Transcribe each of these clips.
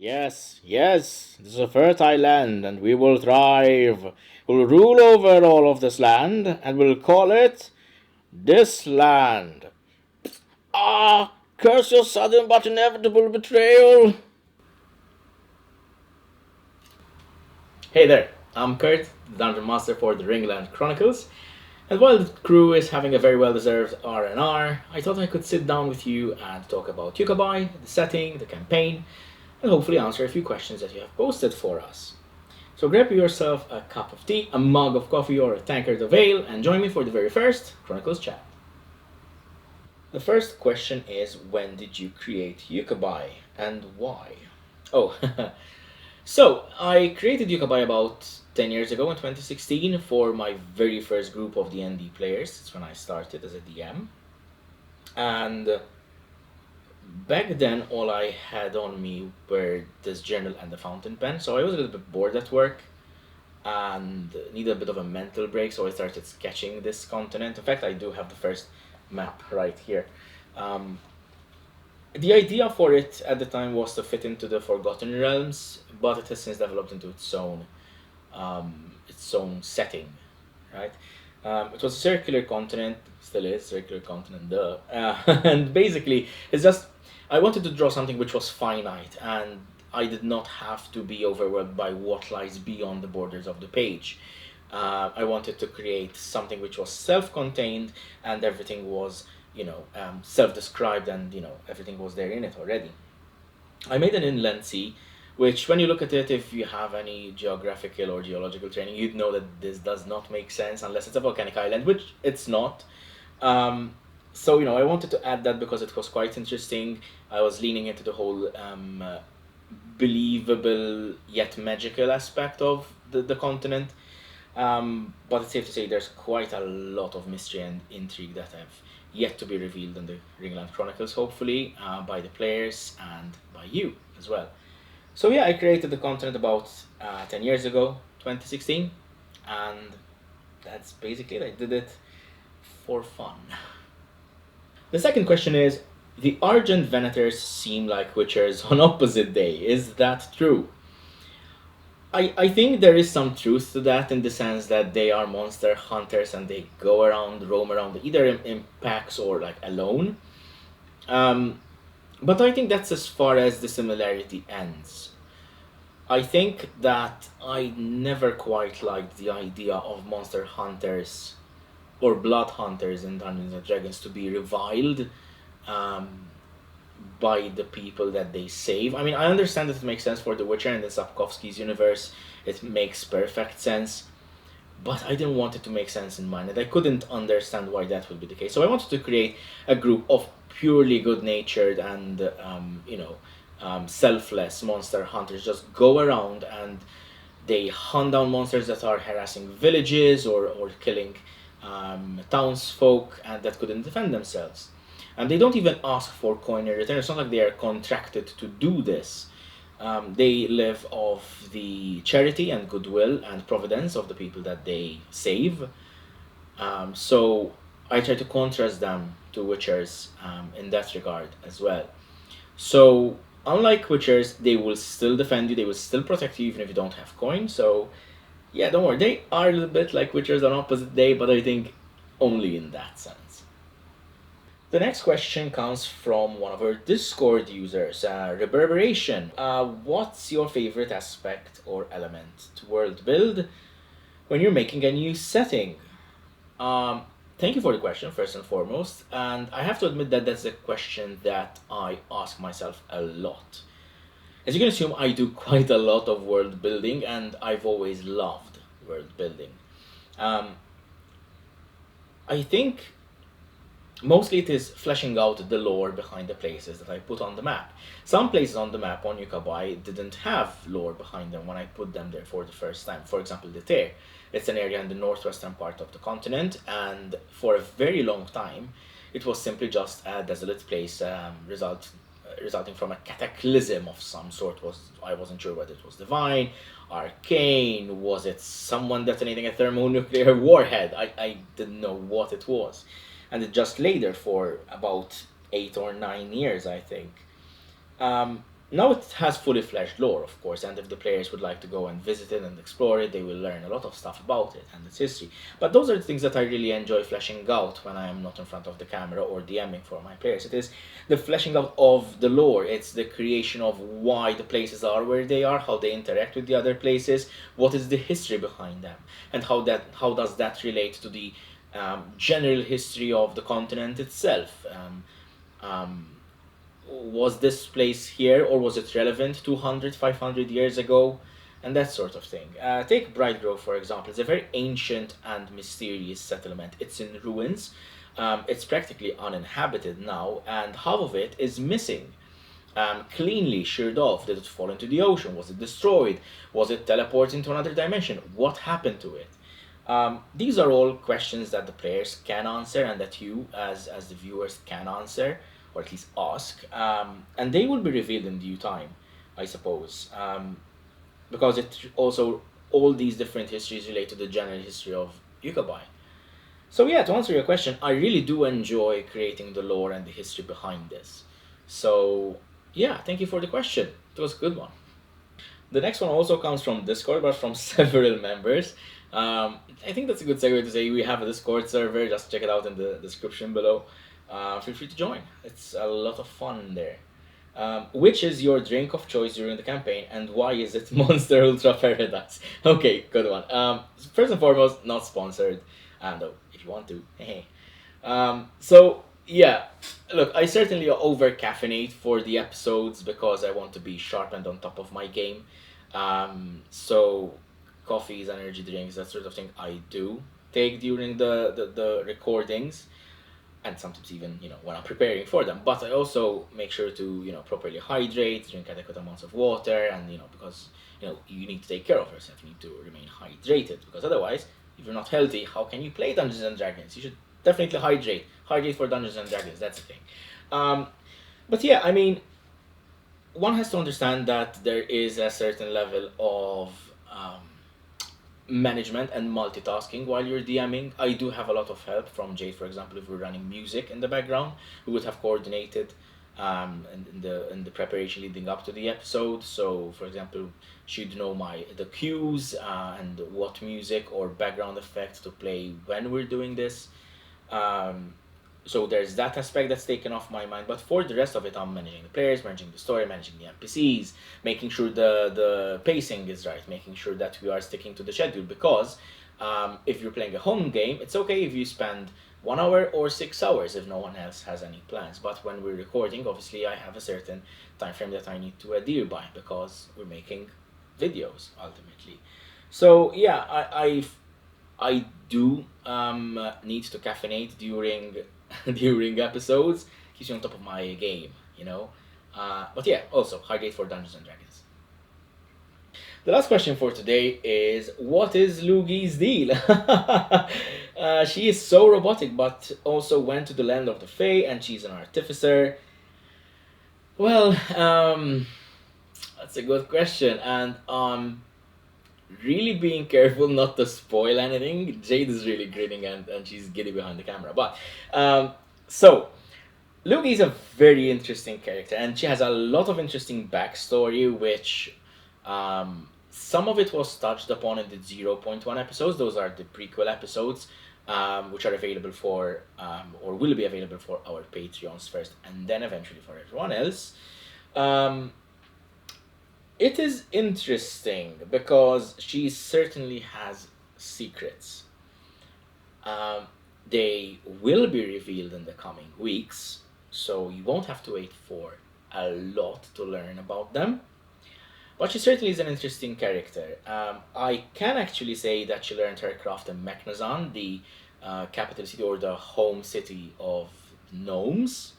Yes, yes, this is a fertile land, and we will thrive. We'll rule over all of this land, and we'll call it this land. Ah, curse your sudden but inevitable betrayal. Hey there, I'm Kurt, the Dungeon Master for the Ringland Chronicles. And while the crew is having a very well-deserved R&R, I thought I could sit down with you and talk about Uqabai, the setting, the campaign, and hopefully answer a few questions that you have posted for us. So grab yourself a cup of tea, a mug of coffee, or a tankard of ale, and join me for the very first Chronicles Chat. The first question is, when did you create Uqabai, and why? Oh, so I created Uqabai about 10 years ago in 2016 for my very first group of D&D players. It's when I started as a DM. And back then, all I had on me were this journal and the fountain pen, so I was a little bit bored at work and needed a bit of a mental break, so I started sketching this continent. In fact, I do have the first map right here. The idea for it at the time was to fit into the Forgotten Realms, but it has since developed into its own setting, right? It was a circular continent, still is circular continent, and basically it's just I wanted to draw something which was finite, and I did not have to be overwhelmed by what lies beyond the borders of the page. I wanted to create something which was self-contained, and everything was, self-described, and everything was there in it already. I made an inland sea, which, when you look at it, if you have any geographical or geological training, you'd know that this does not make sense unless it's a volcanic island, which it's not. So, I wanted to add that because it was quite interesting. I was leaning into the whole believable yet magical aspect of the continent. But it's safe to say there's quite a lot of mystery and intrigue that have yet to be revealed in the Ringland Chronicles, hopefully, by the players and by you as well. So yeah, I created the continent about 10 years ago, 2016, and that's basically it. I did it for fun. The second question is, the Argent Venators seem like witchers on opposite day. Is that true? I think there is some truth to that, in the sense that they are monster hunters and they go around, roam around, either in packs or like alone. But I think that's as far as the similarity ends. I think that I never quite liked the idea of monster hunters or blood hunters in Dungeons and Dragons to be reviled um, by the people that they save. I mean, I understand that it makes sense for The Witcher and the Sapkowski's universe. It makes perfect sense. But I didn't want it to make sense in mine, and I couldn't understand why that would be the case. So I wanted to create a group of purely good-natured and, selfless monster hunters. Just go around and they hunt down monsters that are harassing villages or killing townsfolk and that couldn't defend themselves. And they don't even ask for coin in return. It's not like they are contracted to do this. They live off the charity and goodwill and providence of the people that they save. So I try to contrast them to Witchers in that regard as well. So unlike Witchers, they will still defend you, they will still protect you even if you don't have coin. So yeah, don't worry. They are a little bit like Witchers on opposite day, but I think only in that sense. The next question comes from one of our Discord users, Reverberation. What's your favorite aspect or element to world build when you're making a new setting? Thank you for the question, first and foremost. And I have to admit that that's a question that I ask myself a lot. As you can assume, I do quite a lot of world building, and I've always loved world building. Um, I think mostly it is fleshing out the lore behind the places that I put on the map. Some places on the map on Uqabai didn't have lore behind them when I put them there for the first time. For example, the Tear. It's an area in the northwestern part of the continent, and for a very long time, it was simply just a desolate place, resulting from a cataclysm of some sort. I wasn't sure whether it was divine, arcane, was it someone detonating a thermonuclear warhead? I didn't know what it was. And it just lay there for about 8 or 9 years, I think. Now it has fully fledged lore, of course, and if the players would like to go and visit it and explore it, they will learn a lot of stuff about it and its history. But those are the things that I really enjoy fleshing out when I am not in front of the camera or DMing for my players. It is the fleshing out of the lore. It's the creation of why the places are where they are, how they interact with the other places, what is the history behind them, and how does that relate to the general history of the continent itself. Was this place here or was it relevant 200, 500 years ago, and that sort of thing. Take Brightgrove, for example. It's a very ancient and mysterious settlement. It's in ruins. It's practically uninhabited now, and half of it is missing. Cleanly sheared off. Did it fall into the ocean? Was it destroyed? Was it teleported into another dimension? What happened to it? These are all questions that the players can answer and that you, as the viewers, can answer, or at least ask. And they will be revealed in due time, I suppose. Because it also, all these different histories relate to the general history of Uqabai. So yeah, to answer your question, I really do enjoy creating the lore and the history behind this. So yeah, thank you for the question. It was a good one. The next one also comes from Discord, but from several members. I think that's a good segue to say we have a Discord server. Just check it out in the description below. Feel free to join. It's a lot of fun there. Which is your drink of choice during the campaign, and why is it Monster Ultra Paradise? Okay, good one. First and foremost, not sponsored. Though, if you want to. Hey. So, yeah. Look, I certainly over caffeinate for the episodes because I want to be sharp and on top of my game. So, coffees, energy drinks, that sort of thing I do take during the recordings, and sometimes even when I'm preparing for them. But I also make sure to properly hydrate, drink adequate amounts of water, and because you need to take care of yourself. You need to remain hydrated, because otherwise, if you're not healthy, how can you play Dungeons and Dragons? You should definitely hydrate for Dungeons and Dragons. That's the thing. But yeah, I mean, one has to understand that there is a certain level of management and multitasking while you're DMing. I do have a lot of help from Jade, for example. If we're running music in the background, who would have coordinated in the preparation leading up to the episode. So, for example, she'd know the cues and what music or background effects to play when we're doing this. So there's that aspect that's taken off my mind. But for the rest of it, I'm managing the players, managing the story, managing the NPCs, making sure the pacing is right, making sure that we are sticking to the schedule. Because if you're playing a home game, it's okay if you spend 1 hour or 6 hours if no one else has any plans. But when we're recording, obviously I have a certain time frame that I need to adhere by, because we're making videos ultimately. So yeah, I do need to caffeinate during during episodes. Keeps you on top of my game. But yeah, also hydrate for Dungeons and Dragons. The last question for today is, what is Lugii's deal? She is so robotic, but also went to the land of the Fae, and she's an artificer. Well, that's a good question, and really being careful not to spoil anything. Jade is really grinning and she's giddy behind the camera. But so Lugii is a very interesting character, and she has a lot of interesting backstory, which some of it was touched upon in the 0.1 episodes. Those are the prequel episodes, which are available for or will be available for our Patreons first, and then eventually for everyone else. It is interesting because she certainly has secrets. They will be revealed in the coming weeks, so you won't have to wait for a lot to learn about them. But she certainly is an interesting character. I can actually say that she learned her craft in Mechnazan, the capital city or the home city of gnomes.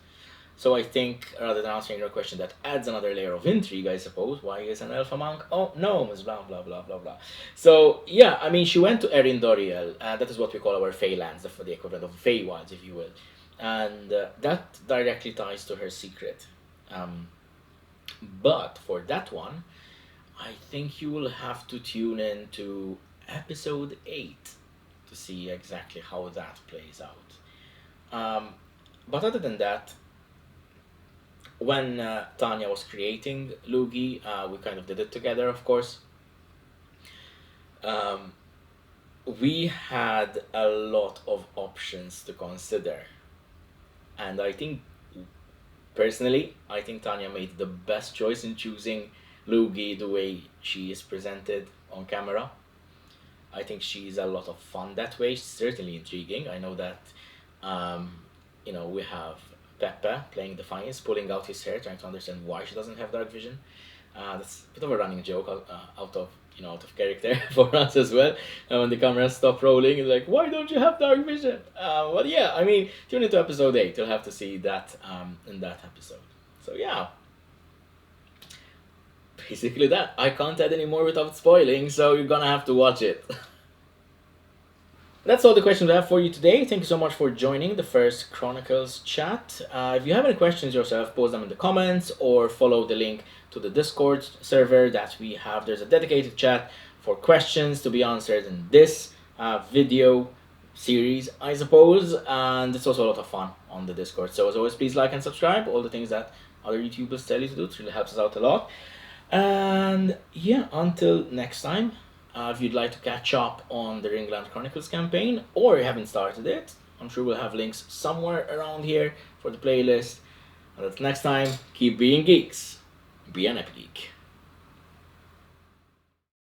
So I think, rather than answering your question, that adds another layer of intrigue, I suppose. Why is an elf a monk? Oh, gnomes, blah, blah, blah, blah, blah. So, yeah, I mean, she went to Erin Doriel, and that is what we call our Fey lands, the equivalent of Fey wilds, if you will. And that directly ties to her secret. But for that one, I think you will have to tune in to episode 8 to see exactly how that plays out. But other than that, when Tanya was creating Lugii, we kind of did it together, of course. We had a lot of options to consider, and I think, personally, I think Tanya made the best choice in choosing Lugii the way she is presented on camera. I think she's a lot of fun that way. She's certainly intriguing. I know that, we have Pepe playing Defiance, pulling out his hair, trying to understand why she doesn't have dark vision. That's a bit of a running joke out of character for us as well. And when the cameras stop rolling, it's like, why don't you have dark vision? But yeah, I mean, tune into episode 8. You'll have to see that in that episode. So yeah. Basically that. I can't add any more without spoiling, so you're gonna have to watch it. That's all the questions I have for you today. Thank you so much for joining the first Chronicles chat. If you have any questions yourself, post them in the comments or follow the link to the Discord server that we have. There's a dedicated chat for questions to be answered in this video series, I suppose, and it's also a lot of fun on the Discord. So as always, please like and subscribe. All the things that other YouTubers tell you to do, it really helps us out a lot. And yeah, until next time. If you'd like to catch up on the Ringland Chronicles campaign, or you haven't started it, I'm sure we'll have links somewhere around here for the playlist. And until next time, keep being geeks. Be an Epigeek.